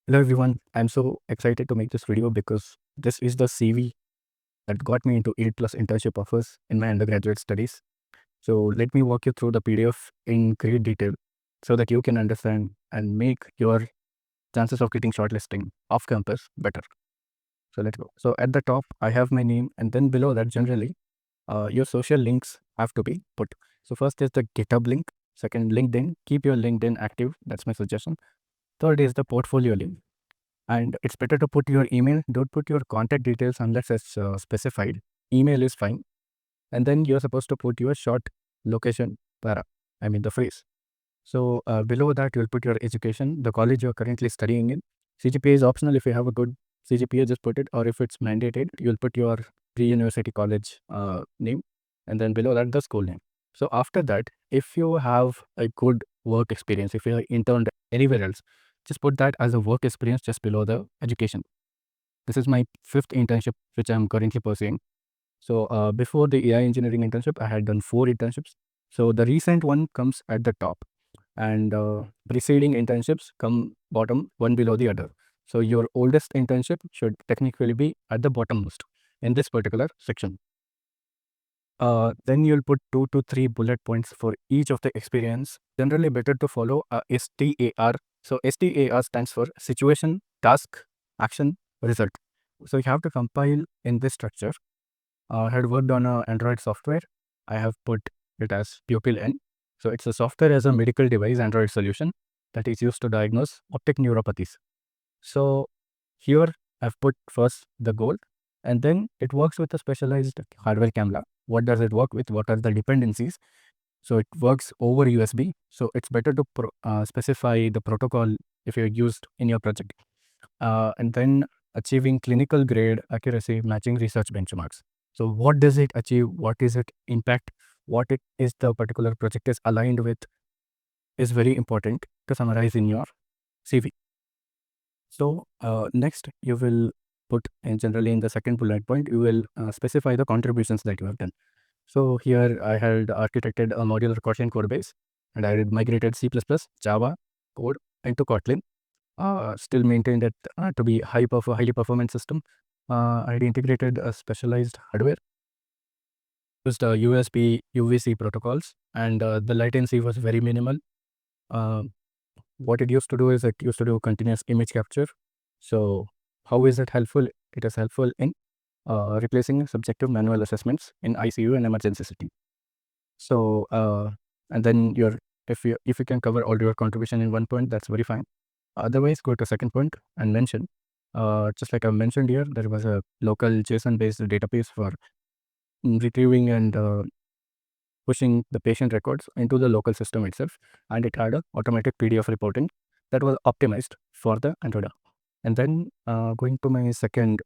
Hello everyone, I'm so excited to make this video because this is the CV that got me into 8 plus internship offers in my undergraduate studies. So let me walk you through the PDF in great detail so that you can understand and make your chances of getting shortlisting off campus better. So let's go. So at the top, I have my name, and then below that, generally, your social links have to be put. So first is the GitHub link. Second, LinkedIn. Keep your LinkedIn active. That's my suggestion. Third is the portfolio link. And it's better to put your email. Don't put your contact details unless it's specified. Email is fine. And then you're supposed to put your short location para, I mean the phrase. So below that, you'll put your education, the college you're currently studying in. CGPA is optional. If you have a good CGPA, just put it. Or if it's mandated, you'll put your pre-university college name. And then below that, the school name. So after that, if you have a good work experience, if you're interned anywhere else, just put that as a work experience just below the education. This is my fifth internship, which I'm currently pursuing. So before the AI engineering internship, I had done 4 internships. So the recent one comes at the top, and preceding internships come bottom, one below the other. So your oldest internship should technically be at the bottommost in this particular section. Then you'll put 2 to 3 bullet points for each of the experience. Generally better to follow STAR. So STAR stands for situation, task, action, result. So you have to compile in this structure. I had worked on a Android software. I have put it as Pupil N. So it's a software as a medical device Android solution that is used to diagnose optic neuropathies. So here I've put first the goal, and then it works with a specialized hardware camera. What does it work with? What are the dependencies? So it works over USB. So it's better to specify the protocol if you're used in your project. And then achieving clinical grade accuracy matching research benchmarks. So what does it achieve? What is it impact? What it is the particular project is aligned with is very important to summarize in your CV. So next you will put, and generally in the second bullet point, you will specify the contributions that you have done. So here I had architected a modular Kotlin code base, and I had migrated C++, Java code into Kotlin. Still maintained it to be highly performant system. I had integrated a specialized hardware, used USB UVC protocols, and the latency was very minimal. Uh, what it used to do is it used to do continuous image capture. So how is it helpful? It is helpful in replacing subjective manual assessments in ICU and emergency setting. So and then if you can cover all your contribution in one point, that's very fine. Otherwise, go to second point and mention. Just like I mentioned here, there was a local JSON-based database for retrieving and pushing the patient records into the local system itself, and it had a automatic PDF reporting that was optimized for the Android. And then going to my second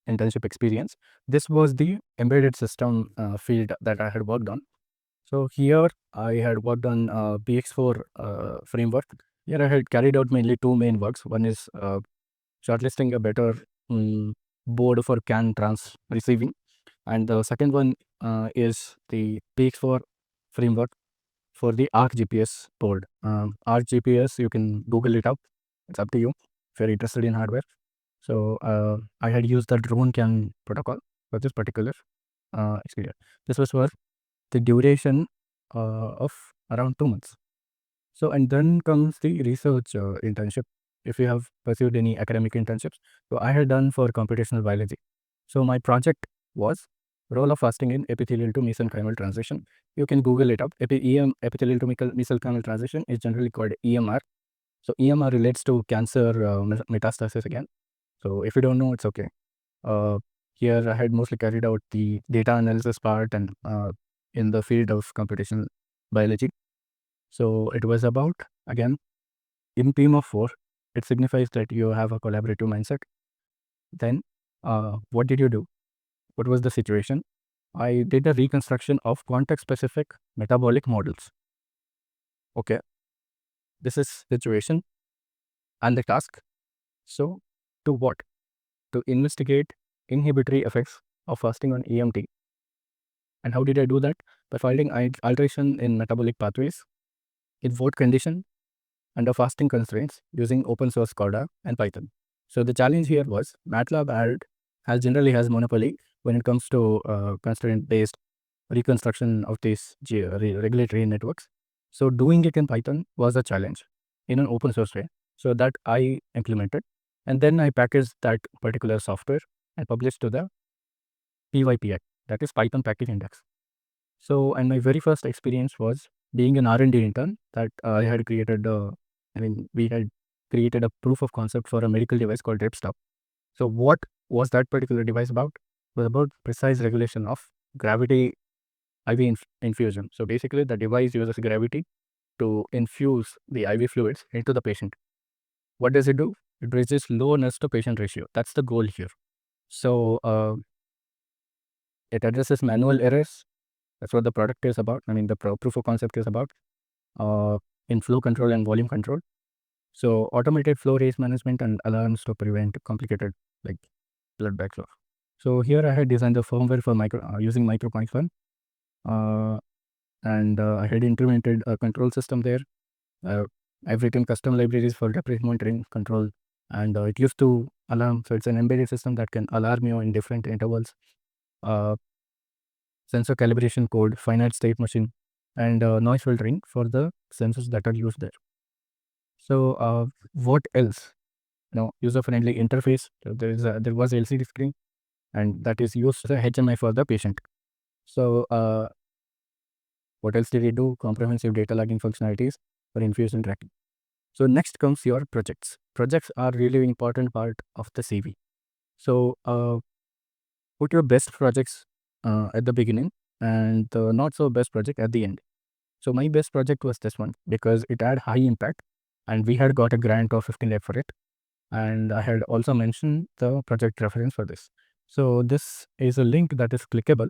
internship experience, this was the embedded system field that I had worked on. So here I had worked on BX4 framework. Here I had carried out mainly 2 main works. One is shortlisting a better board for CAN trans receiving, and the second one is the BX4 framework for the ARC GPS board. ARC GPS, you can Google it up. It's up to you if you're interested in hardware. So I had used the drone CAN protocol for this particular experience. This was for the duration of around 2 months. So, and then comes the research internship. If you have pursued any academic internships, so I had done for computational biology. So my project was role of fasting in epithelial to mesenchymal transition. You can Google it up. Epithelial to mesenchymal transition is generally called EMR. So EMR relates to cancer metastasis again. So if you don't know, it's okay. Here I had mostly carried out the data analysis part and in the field of computational biology. So it was about, again, in team of 4, it signifies that you have a collaborative mindset. Then what did you do? What was the situation? I did a reconstruction of context-specific metabolic models. Okay, this is situation and the task. So to what? To investigate inhibitory effects of fasting on EMT. And how did I do that? By finding alteration in metabolic pathways. In what condition? under fasting constraints using open source Coda and Python. So the challenge here was MATLAB has generally has monopoly when it comes to constraint-based reconstruction of these regulatory networks. So doing it in Python was a challenge in an open source way. So that I implemented, and then I packaged that particular software and published to the PYPI, that is Python Package Index. So, and my very first experience was being an R&D intern that I had created. We had created a proof of concept for a medical device called Ripstop. So, what was that particular device about? It was about precise regulation of gravity IV infusion. So, basically, the device uses gravity to infuse the IV fluids into the patient. What does it do? It raises low nurse to patient ratio. That's the goal here. So, it addresses manual errors. That's what the product is about. The proof of concept is about in flow control and volume control. So automated flow race management and alarms to prevent complicated like blood backflow. So here I had designed the firmware for using micro.1, and I had implemented a control system there. I've written custom libraries for temperature monitoring control, and it used to alarm. So it's an embedded system that can alarm you in different intervals. Sensor calibration code, finite state machine, and noise filtering for the sensors that are used there. So what else? User-friendly interface. So there was LCD screen, and that is used as a HMI for the patient. So what else did we do? Comprehensive data logging functionalities for infusion tracking. So next comes your projects. Projects are really important part of the CV. So put your best projects at the beginning and the not so best project at the end. So my best project was this one because it had high impact and we had got a grant of 15 lakh for it. And I had also mentioned the project reference for this. So this is a link that is clickable,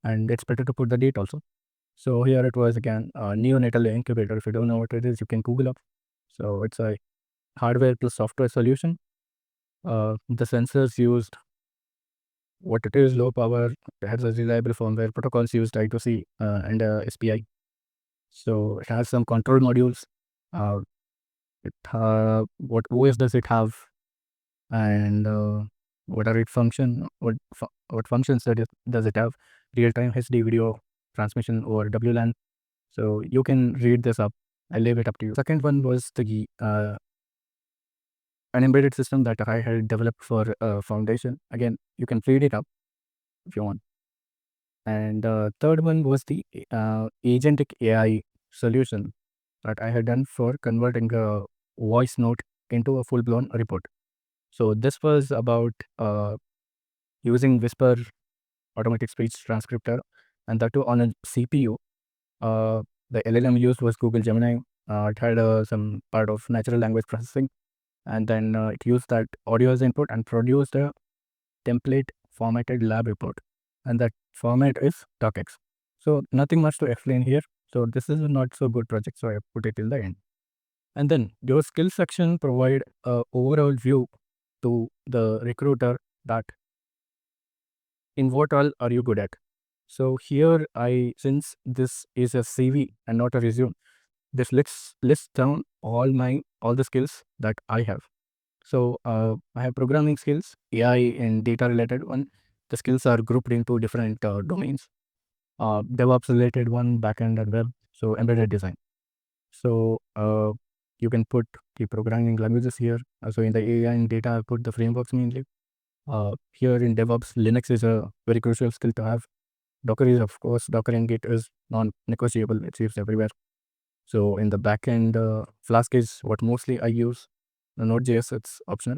and it's better to put the date also. So here it was again, neonatal incubator. If you don't know what it is, you can Google up. So it's a hardware plus software solution. The sensors used, what it is, low power, it has a reliable firmware, protocols used I2C and SPI. So it has some control modules. What OS does it have, and what are its function? What functions does it have? Real-time HD video transmission over WLAN. So you can read this up. I'll leave it up to you. Second one was the an embedded system that I had developed for Foundation. Again, you can read it up if you want. And third one was the agentic AI solution that I had done for converting a voice note into a full-blown report. So this was about using Whisper automatic speech transcriptor, and that too on a CPU. The LLM used was Google Gemini. It had some part of natural language processing, and then it used that audio as input and produced a template formatted lab report, and that format is docx. So nothing much to explain here. So this is a not so good project, so I put it till the end. And then your skill section provide a overall view to the recruiter that in what all are you good at. So here since this is a CV and not a resume, this lists down all the skills that I have. So I have programming skills, AI and data related one. The skills are grouped into different domains. DevOps related one, backend and web. So embedded design. So you can put the programming languages here. So in the AI and data, I put the frameworks mainly. Here in DevOps, Linux is a very crucial skill to have. Docker is, of course, Docker and Git is non-negotiable. It's used everywhere. So in the backend, Flask is what mostly I use. Node.js, it's optional.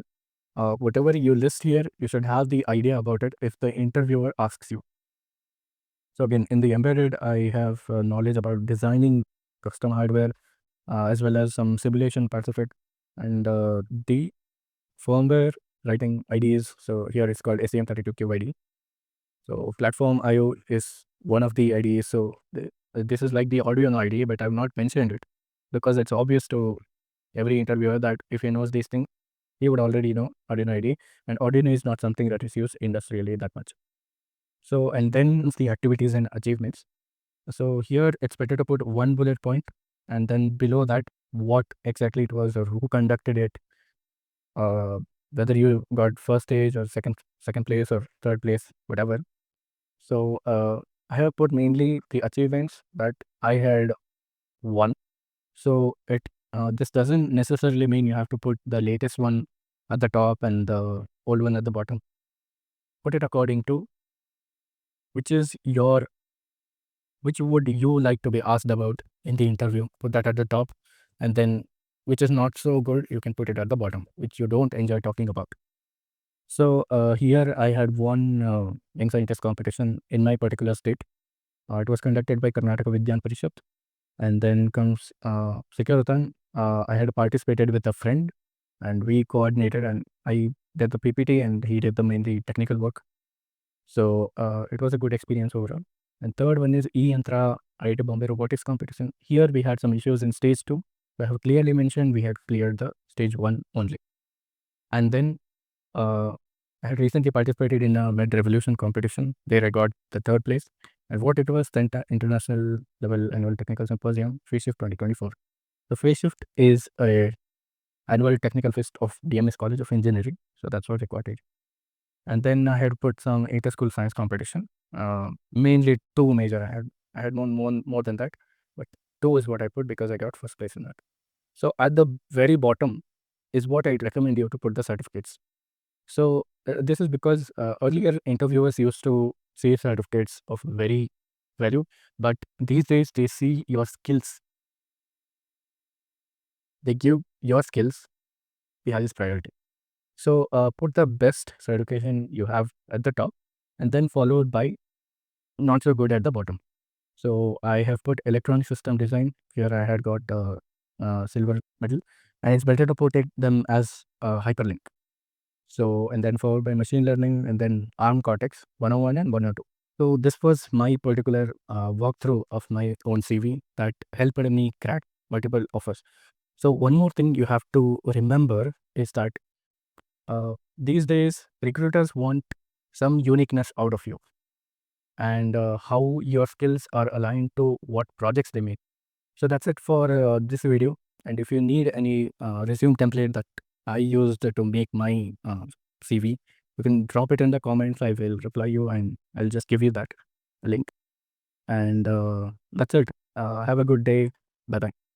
Whatever you list here, you should have the idea about it if the interviewer asks you. So again, in the embedded, I have knowledge about designing custom hardware as well as some simulation parts of it, and the firmware writing IDEs. So here it's called SEM32Q IDE. So platform IO is one of the IDEs. So this is like the Arduino IDE, but I've not mentioned it because it's obvious to every interviewer that if he knows these things, he would already know Arduino IDE, and Arduino is not something that is used industrially that much. So, and then the activities and achievements. So here it's better to put one bullet point, and then below that what exactly it was or who conducted it, uh, whether you got first stage or second place or third place, whatever. So I have put mainly the achievements that I had won. So this doesn't necessarily mean you have to put the latest one at the top and the old one at the bottom. Put it according to which is your which would you like to be asked about in the interview. Put that at the top, and then which is not so good, you can put it at the bottom, which you don't enjoy talking about. So here I had one young scientist competition in my particular state. It was conducted by Karnataka Vidyan Parishad. And then comes Securatan. I had participated with a friend and we coordinated, and I did the PPT and he did the mainly technical work. So it was a good experience overall. And third one is E-Yantra IIT Bombay Robotics Competition. Here we had some issues in stage 2. I have clearly mentioned we had cleared the stage 1 only. And then I had recently participated in a Med Revolution competition. There I got the third place. And what it was, the International Level Annual Technical Symposium, Phase Shift 2024. The Phase Shift is a annual technical fest of DMS College of Engineering. So that's what I got it. And then I had put some inter-school science competition. Mainly two major. I had more than that, but two is what I put because I got first place in that. So at the very bottom is what I'd recommend you to put the certificates. So this is because earlier interviewers used to say certificates of very value, but these days they see your skills. They give your skills the highest priority. So put the best certification you have at the top, and then followed by not so good at the bottom. So I have put electronic system design. Here I had got silver medal, and it's better to put them as a hyperlink. So, and then followed by machine learning, and then ARM Cortex 101 and 102. So this was my particular walkthrough of my own CV that helped me crack multiple offers. So one more thing you have to remember is that these days recruiters want some uniqueness out of you, and how your skills are aligned to what projects they make. So that's it for this video. And if you need any resume template that I used to make my CV, you can drop it in the comments. I will reply you and I'll just give you that link. And that's it. Have a good day. Bye bye.